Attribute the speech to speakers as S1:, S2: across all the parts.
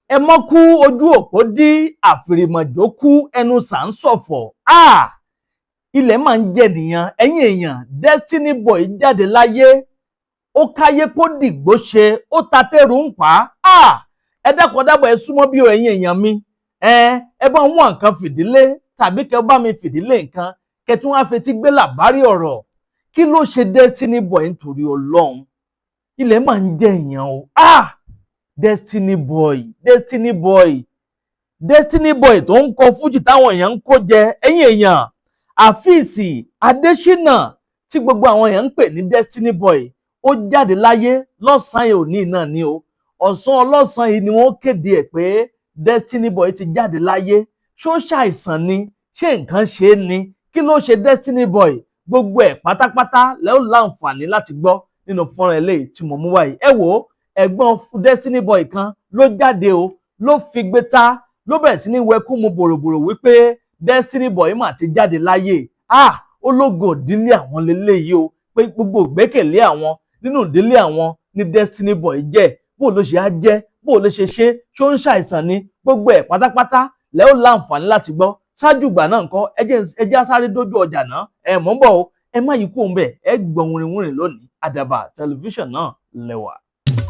S1: ẹ mọ́ kú ojú òpó dí àfìrìmọ̀jò kú ẹnu sà ń ṣọ̀fọ̀. Ilẹ̀ máa ń jẹ́ nìyẹn ẹ̀yin èèyàn. Destiny Boy jáde láyé, ó káyé kó dìgbò ṣe, ó ta tẹ́rù ń pa á. Ẹ dákun dábọ̀ ẹ súnmọ́ bí ẹ̀yin èèyàn mi. Ẹ bá ń wá nǹkan fìdílé tàbí kẹ bá mi fìdílé nǹkan kẹ tún wá fetí gbé làbárí ọ̀rọ̀. Kí ló ṣe Destiny Boy nítorí Ọlọ́run? Ilẹ̀ máa ń jẹ́ èèyàn o. Destiny Boy, Destiny Boy, Destiny Boy tó ń kọ fújì táwọn èèyàn ń kó jẹ. Ẹ̀yin èèyàn, Àfíìsì Adésínà tí gbogbo àwọn èèyàn ń pè ní Destiny Boy, ó jáde láyé lọ́sàn-án òní náà ni o. Ọ̀sán ọlọ́sàn yìí ni wọ́n kéde ẹ̀ pé Destiny Boy ti jáde láyé. Ṣó ṣàìsàn ni? Ṣé nǹkan ṣe é ni? Kí ló ṣe Destiny Boy? Gbogbo ẹ̀ pátápátá lẹ́ ó láǹfààní láti gbọ́ nínú fọ́nrán eléyìí tí mo mú wáyé. Ẹ wò ó, ẹ̀gbọ́n Destiny Boy kan ló jáde o, ló fi gbé ta, ló bẹ̀rẹ̀ sí ní wẹkún mu bòròbòrò wípé Destiny Boy mà ti jáde láyé. Ológo ìdílé àwọn leléyìí o, pé gbogbo ìgbẹ́kẹ̀lé àwọn nínú ìdílé àwọn ní Destiny Boy jẹ́. Bó ló ṣe á jẹ́, bó ló ṣe ṣe, ṣó ń ṣàìsàn ni? Gbogbo ẹ̀ pátápátá lẹ́ ó láǹfààní láti gbọ́. Ṣáájú ìgbà náà ńkọ́, ẹ jẹ́ sáré dójú ọjà náà. Mò ń bọ̀ o, ẹ má yí kúrò ńbẹ̀, ẹ gbọ́ wìrìwìrì lónìí. Àdàbà tẹlifíṣàn náà lẹ́wà.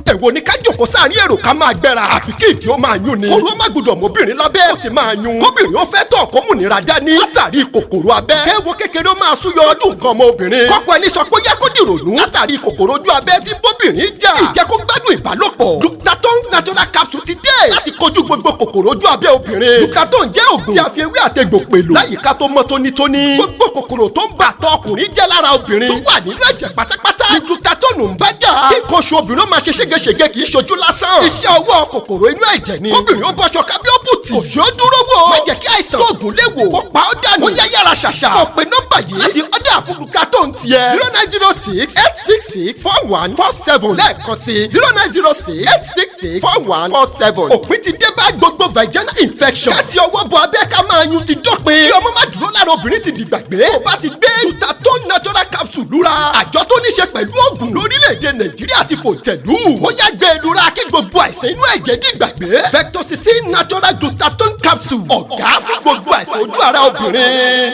S2: Èwo ni ká jòkó sáàrin èrò ká máa gbẹ́ra àbí kí ìdí ó máa yún ni. Kòró má gbọdọ̀ mọ́bìnrin lábẹ́ ó ti máa yún. Kóbìnrin ó fẹ́ tọ̀ kó múnira dání látàrí kòkòrò abẹ́. Kéwo kékeré ó máa súyọ ọdún nǹkan ọmọ obìnrin. Kọ́kọ́ ẹni sọ pé yẹ kó dìrònú látàrí kòkòrò ojú abẹ́ tí bóbìnrin jà. Ìjẹ́ kó gbádùn ìbálòpọ̀. Glutathione natural capsule ti dé láti kojú gbogbo kòkòrò ojú abẹ́ obìnrin. Glutathione jẹ́ òògùn tí a fi ewé àtegbò pèlò láyìíká tó mọ́ tónítóní. Gbogbo kòkòrò tó ń bà tọ ọkùnrin jẹ́ lára obìnrin tó wà nínú ẹ̀jẹ̀ pátápátá. Ní Glutathione ń bá jà. Kí nǹkan oṣù obìnrin ó máa ṣe ségesège kì í ṣojú lásán. Iṣẹ́ ọwọ́ kòkòrò inú ẹ̀jẹ̀ ni. Kóbìnrin ó bọ́ṣọ kábí ó bùtì. Kò yóò dúró wò. Má jẹ́ kí àìsàn tóògùn lè wò. Kó pa ọ́ dànù. Ó yá yára ṣàṣà. Kò pe nọ́mbà yìí láti ọ̀dà Glutathione tiẹ̀. 0906-866-4147 lẹ́ẹ̀kan sí 0906-866-4147. Òpin ti dé bá gbogbo vaginal infection. Káti ọwọ́ bọ abẹ́ ká máa yún ti dọ́pin. Kí ọmọ má dúró lára obìnrin ti dìgbàgbé. Tó bá ti gbé Glutathione natural capsule lura. Àjọ tó ní ṣe pẹ̀lú òògùn lórílẹ̀‐èdè Nàìjíríà ti fòǹtẹ̀lù. Ó yá gbé lura kí gbogbo àìsàn inú ẹ̀jẹ̀ dìgbàgbé. Vectocin natural Glutathione capsule. Ọ̀gá fún gbogbo àìsàn ojú ara obìnrin.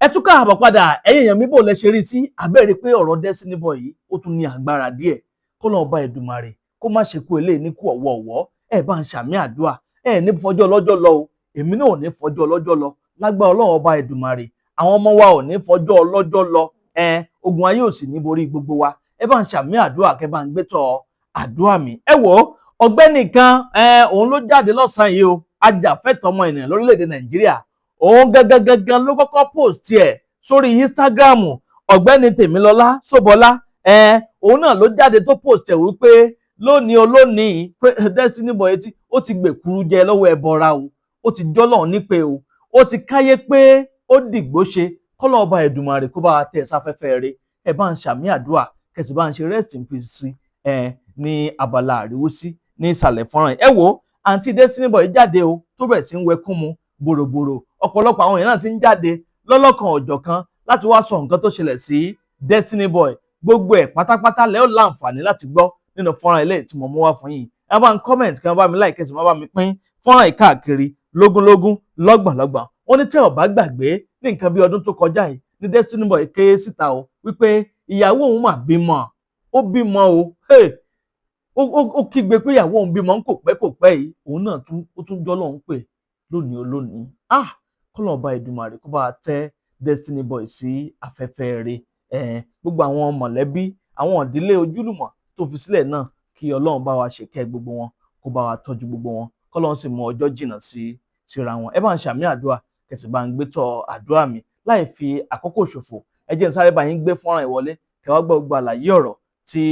S1: Ẹ tún káàbọ̀ padà, ẹ̀yin èèyàn mi bò lẹ ṣe rí sí abẹ́rẹ́ pé ọ̀rọ̀ Destiny Boy yìí ó tún ní agbára díẹ̀. Kó lọ́ọ́ bá Èdùmàrè kó má ṣe kú eléyìí ní kú ọ̀wọ̀ọ̀wọ́. Ẹ bá ń ṣàmì àdúrà, ẹ ní fọjọ́ ọlọ́jọ́ lọ o, èmi náà ò ní fọjọ́ ọlọ́jọ́ lọ. Lágbára Ọlọ́run ọba Èdùmàrè, àwọn ọmọ wa ò ní fọjọ́ ọlọ́jọ́ lọ. Ogun ayé ò sì ní borí gbogbo wa. Ẹ bá ń ṣàmì àdúrà, kẹ bá ń gbé tọ̀ àdúrà mi. Ẹ wò ó, ọ̀gbẹ́ni kan òun ló jáde lọ́sàn-án yìí o, ajàfẹ́tọ̀ọ́ ọmọ ènìyàn lórílẹ̀‐èdè Nàìjíríà. Òun gangan ló kọ́kọ́ post ẹ̀ sórí Instagram. Ọ̀gbẹ́ni Tèmilọ́lá Ṣóbọlá, òun náà ló jáde tó post ẹ̀ wípé lónìí pé Destiny Boy ó ti gbèkúrú jẹ lọ́wọ́ ẹbọra o, ó ti jọ́lọ́run nípè o, ó ti káyé pé ó dìgbò ṣe. Kọ́lọ́ ọba Èdùmàrè kó bá tẹ̀ sáfẹ́fẹ́ rẹ̀. Ẹ bá ń ṣàmì àdúrà, kẹsì bá ń ṣe rest in peace sí ní abala àríwúsí ní ìsàlẹ̀ fọ́nrán. Ẹ wò ó, àǹtí Destiny Boy jáde o, tó bẹ̀rẹ̀ sí ń wẹkún mu bòròbòrò. Ọ̀pọ̀lọpọ̀ àwọn èèyàn náà ti ń jáde lọ́lọ́kan ọ̀jọ̀kan láti wá sọ nǹkan tó ṣẹlẹ̀ sí Destiny Boy. Gbogbo ẹ̀ pátápátá lẹ́ ó láǹfààní láti gbọ́ nínú fọ́nrán eléyìí tí mo mú wá fún yín. Ẹ bá ń comment, kí wọ́n bá mi like, kẹ́sì má bá mi pín fọ́nrán yìí káàkiri lógúnlógún lọ́gbọ̀nlọ́gbọ̀n. Wọ́n ní tẹ́ ò bá gbàgbé ní nǹkan bí ọdún tó kọjá yìí ní Destiny Boy ké síta o wípé ìyàwó òun mà bímọ, ó bímọ o. Ó kígbe pé ìyàwó òun bímọ kò pẹ́ yìí. Òun náà tún jọ́ lọ́hún pè lónìí olónìí. Kọ́lọ́ ọba Èdùmàrè kó bá tẹ́ Destiny Boy sí afẹ́fẹ́ rẹ̀. Gbogbo àwọn mọ̀lẹ́bí, àwọn ìdílé ojúlùmọ̀ tó fi sílẹ̀ náà, kí Ọlọ́run bá wa ṣèkẹ́ gbogbo wọn, kó bá wa tọ́jú gbogbo wọn, kọ́lọ́run sì mú ọjọ́ jìnnà síra wọn. Ẹ bá ń ṣàmì àdúrà, kẹsì bá ń gbé tọ̀ àdúrà mi láì fi àkókò ṣòfò. Ẹ jẹ́ n sáré bá yín gbé fọ́nrán ìwọlé kẹwàá gbọ́ gbogbo àlàyé ọ̀rọ̀ tí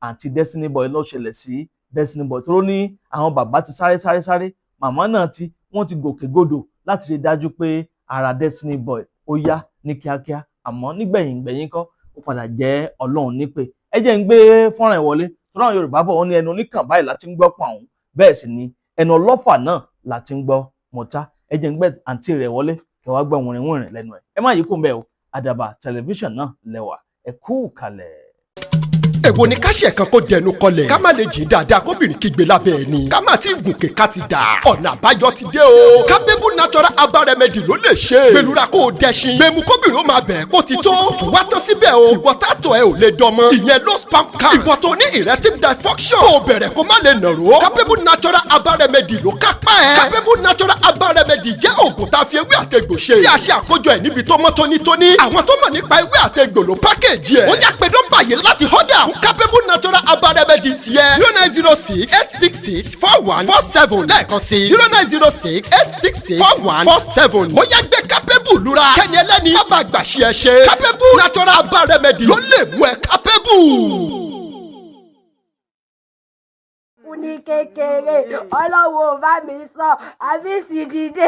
S1: àǹtí Destiny Boy ló ṣẹlẹ̀ sí Destiny Boy. Tó ní àwọn bàbá ti sáré, màmá náà wọ́n ti gòkè gòdò láti rí dájú pé ara Destiny Boy ó yá ní kíákíá, àmọ́ nígbẹ̀yìn kọ́ ó padà jẹ́ Ọlọ́run nípè. Ẹ jẹ́ ń gbé fọ́nrán ìwọlé. Tọ́lá àwọn Yorùbá bọ̀ wọ́n ní ẹnu oníkàn báyìí láti ń gbọ́ pọ̀ ọ̀hún, bẹ́ẹ̀ sì ni ẹnu ọlọ́fà náà láti ń gbọ́ mọ̀tá. Ẹ jẹ́ ń gbé àǹtí rẹ̀ wọlé kẹwàá gbọ́ wìrìwìrì lẹ́nu ẹ̀. Ẹ má yí kó ń bẹ̀ o, Àdàbà tẹlifíṣàn náà lẹ́wà. Ẹ kú kalẹ̀.
S2: èwo ni ká ṣe kan kó dẹnu kọlẹ̀ ká má lè jí dáadáa kóbìnrin kígbe lábẹ́ ẹni ká má tí gùnkè ká ti dà ọ̀nà àbáyọ ti dé o Capable natural herbal remedy ló lè ṣe gbẹlura kó o dẹṣin gbẹmu kóbìnrin ó máa bẹ̀ kó ti tó tún wá tán síbẹ̀ o ìwọ tààtọ̀ ẹ ò lè dọmọ ìyẹn low sperm count ìwọ tó ní erectile dysfunction kó o bẹ̀rẹ̀ kó má lè nàró Capable natural herbal remedy ló kápá ẹ̀ Capable natural herbal remedy jẹ́ oògùn tá a fi ewé àtegbò ṣe tí a ṣe àkójọ ẹ̀ níbi tó mọ́ tónítóní àwọn tó mọ̀ nípa ewé àtegbò ló pákéjì ẹ̀ ó yá pé nọ́mbà yìí láti họ́dà fún Capable natural herbal remedy tiẹ̀ 0906-866-4147 lẹ́ẹ̀kan sí 0906-866-4147 ó yá gbé Capable lura kẹ́ni ẹlẹ́ni má bàa gbàṣẹ ẹ ṣe Capable natural herbal remedy ló lè mú ẹ Capable.
S3: ní kékeré ọlọ́wọ́ bá mi sọ àbí sì dìde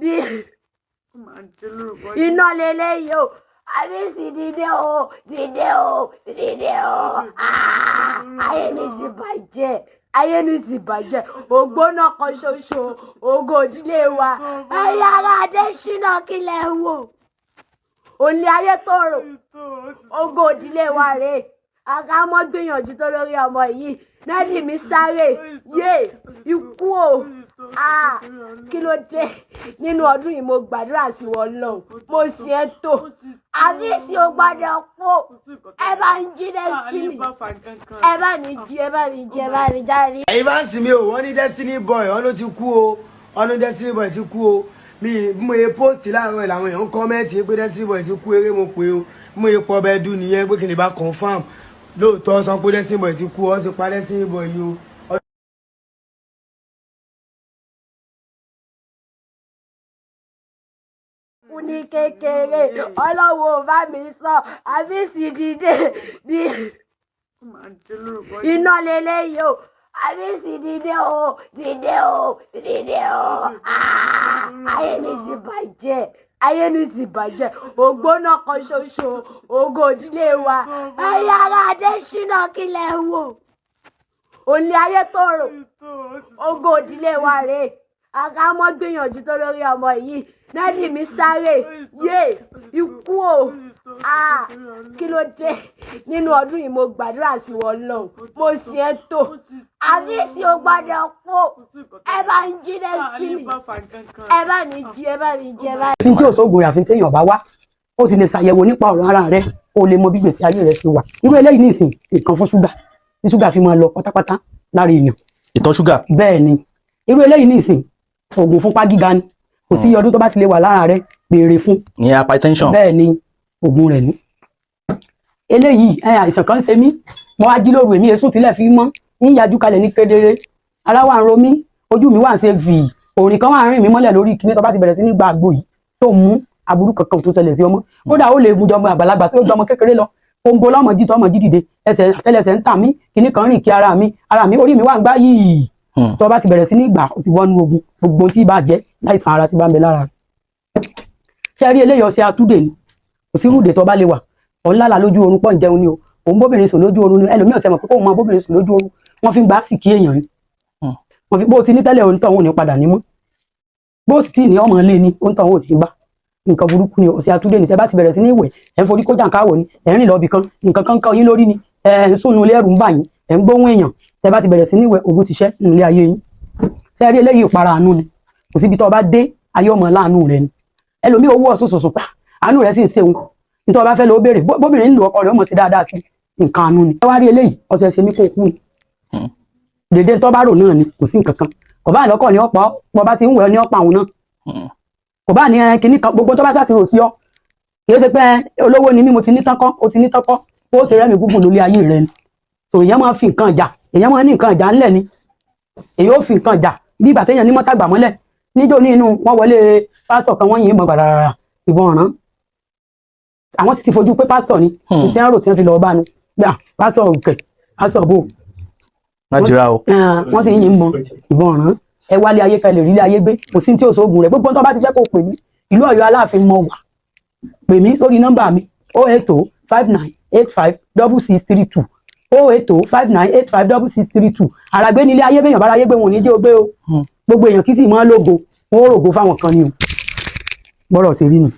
S3: ní iná lélẹ́yìí o àbí sì dìde o dìde o dìde o ayé mi ti bàjẹ́ ayé mi ti bàjẹ́ ògbóná kan ṣoṣo ògo ìdílé wa ẹ̀yà ara Adésínà kílẹ̀ ń wò òní ayé tó rò ògo ìdílé wa rèé àgámọ́ gbìyànjú tó lórí ọmọ yìí nẹ́ẹ̀dì mi sáré yé ikú o kí ló dé nínú ọdún yìí mo gbàdúrà sí wọn lọ mo sì ẹ́ tó àbísí o gbọ́dọ̀ pọ̀ ẹ bá ń jí Destiny ẹ bá mi jí ẹ bá mi jí ẹ bá mi jáde.
S4: ẹ̀yin bá ń sìn mí o wọ́n ní Destiny boy wọ́n ló ti kú o wọ́n ní Destiny boy ti kú o mi mo ye post láàárọ̀ làwọn èèyàn ń kọ́mẹ́ǹtì pé Destiny boy ti kú eré mo pé o mo ye pọ̀ bẹ́ẹ̀ dùn nìyẹn pé kí n lè bá confam lóòótọ́ sọ pé Destiny boy ti kú ọ ti pa Destiny boy yìí o.
S3: ní kékeré ọlọ́wọ́ bá mi sọ àbí sì dìde ní iná lélẹ́yìí o àbí sì dìde o dìde o dìde o ayé mi ti bàjẹ́ ayé mi ti bàjẹ́ ògbóná kan ṣoṣo ògo ìdílé wa ẹ̀yà ara Adésínà kílẹ̀ ń wò òní ayé tó rò ògo ìdílé wa rèé àgámọ́ gbìyànjú tó lórí ọmọ yìí nẹ́ẹ̀dì mi sáré yé ikú o kí ló dé nínú ọdún yìí mo gbàdúrà sí wọn lọ mo sì ẹ́ tó àbísí o gbọ́dọ̀ pọ̀ ẹ bá ń jí Destiny ẹ bá mi jí ẹ bá mi jí ẹ bá.
S5: sí tí òṣogbo àfi téèyàn bá wá ó sì lè ṣàyẹ̀wò nípa ọ̀rọ̀ ara rẹ ó lè mọ bí gbèsè ayé rẹ ṣe wà irú eléyìí ní ìsìn nǹkan fún ṣúgà tí ṣúgà fi máa lọ pátápátá lára èèyàn.
S1: ìtọ̀ ṣúgà.
S5: bẹ́ẹ̀ ni irú eléyìí ní ìsìn oògùn fúnpá gíga ni kò sí ọdún tó bá ti lè wà lára rẹ béèrè fún.
S1: ní hypertension.
S5: bẹ́ẹ̀ ni oògùn rẹ̀ ní. eléyìí àìsàn kan ṣe mí mo wá jí lóru èmi èsùn tilẹ̀ fi mọ́ ń yájú kalẹ̀ ní kedere ara wa ń ro mí ojú mi wà ń ṣe vì òrìn kan wà ń rìn mí mọ́lẹ̀ lórí kíní tó bá ti bẹ̀rẹ̀ sí ní gbàgbó yìí tó mú aburú kankan tó ṣẹlẹ̀ sí ọmọ kódà ó lè gun jọmọ àgbàlagbà tó jọmọ kékeré lọ òǹbó lọmọ jí tọmọ jí dìde ẹsẹ̀ àtẹ́lẹsẹ̀ ń tà mí kíní kan rìn kí ara mi orí mi wà ń gbá yìí tó bá ti bẹ̀rẹ̀ sí ní gbà ó ti wọnú ogun gbogbo tí bá jẹ́ láìsàn ara tí bá ń bẹ lára ṣe rí eléyìí ọṣẹ atúndè ni kò sí rúdè tó bá lè wà ọ̀nlálà lójú oorun pọ̀ ń jẹun ni o òun bóbìnrin sùn lójú oorun ni ẹlòmíì ọ̀sẹ̀ mọ̀ pé kóun mọ bóbìnrin sùn lójú oorun wọ́n fi ń gbá sìkì èèyàn ni wọ́n fi bó ti ní tẹ́lẹ̀ onítọ̀ òun ò ní padà ní mọ́ bó sì tí ní ọmọ ilé ni onítọ̀ òun ò ní gbà nǹkan burúkú ni ọṣẹ atúndè ni tẹ́ bá ti bẹ̀rẹ̀ sí ní ìwẹ̀ ẹ̀ ń forí kó jàǹkáwọ̀ ni ẹ̀ ń rìn lọ́ọ̀bì kan nǹkan kan kan yín lórí ni ẹ̀ ń sùn ilé ẹ̀rù ń bà yín ẹ̀ ń gbóhùn èèyàn tẹ́ bá ti bẹ̀rẹ̀ sí ní ìwẹ̀ ogun ti ṣẹ́ nílé ayé yín ṣe rí eléyìí ìpara àánú ni kò síbi tó o bá dé ayé ọmọ láàánú rẹ ni ẹlòmíì owó ọ̀sùn pa àánú rẹ sì ń ṣeun nítorí ọba fẹ́ lọ béèrè bóbìnrin ń lo ọkọ rẹ ọmọ sí dáadáa sí nǹkan àánú ni ẹ wá rí eléyìí ọ̀sẹ̀ ṣe mí kó kú ni dèdè tó bá rò náà ni kò sí nǹkan kan kò bá lọ́kọ̀ ní ọ̀pọ̀ bọ́ bá ti ń wẹ̀ ní ọ̀pọ̀ àwọn náà kò bá ní kinní kan gbogbo tó bá sàtìrò sí ọ kì í ṣe pé olówó ni mí mo ti ní tánkọ́ o ti ní tánkọ́ ó ṣe rẹ́mi gúngùn lórí ayé rẹ ni so èèyàn máa fi nǹkan jà èèyàn máa ní nǹkan jà ńlẹ̀ ni èyí ó fi nǹkan jà bí ìgbà téèyàn ní mọ́tàgbà mọ́lẹ̀ níjó ní inú wọn wọlé pásítọ̀ kan wọ́n yìn mọ́ gbàràrà ìbọn ọ̀ràn àwọn sì ti fojú pé pásítọ̀ ni tí wọ́n rò tí wọ́n fi lọ́ọ́ bá nu gbà pásítọ̀ òkè pásítọ̀ bò wọ́n sì yìn mọ́ ìbọn ọ̀ràn ẹ wálé ayé kalẹ̀ rí ilé ayé gbé kò sí tí ò sóògùn rẹ̀ gbogbo tó bá ti fẹ́ kó pè mí ìlú Ọ̀yọ́ Aláàfin mọ wà pè mí sórí nọ́mbà mi 08059856632 08059856632 àràgbé nílé ayé béèyàn bára ayé gbé wọn ò ní jẹ́ ogbé o gbogbo èèyàn kì í sì máa lógo wọn ó rògo fáwọn kan ni o gbọ́dọ̀ sí rí ni.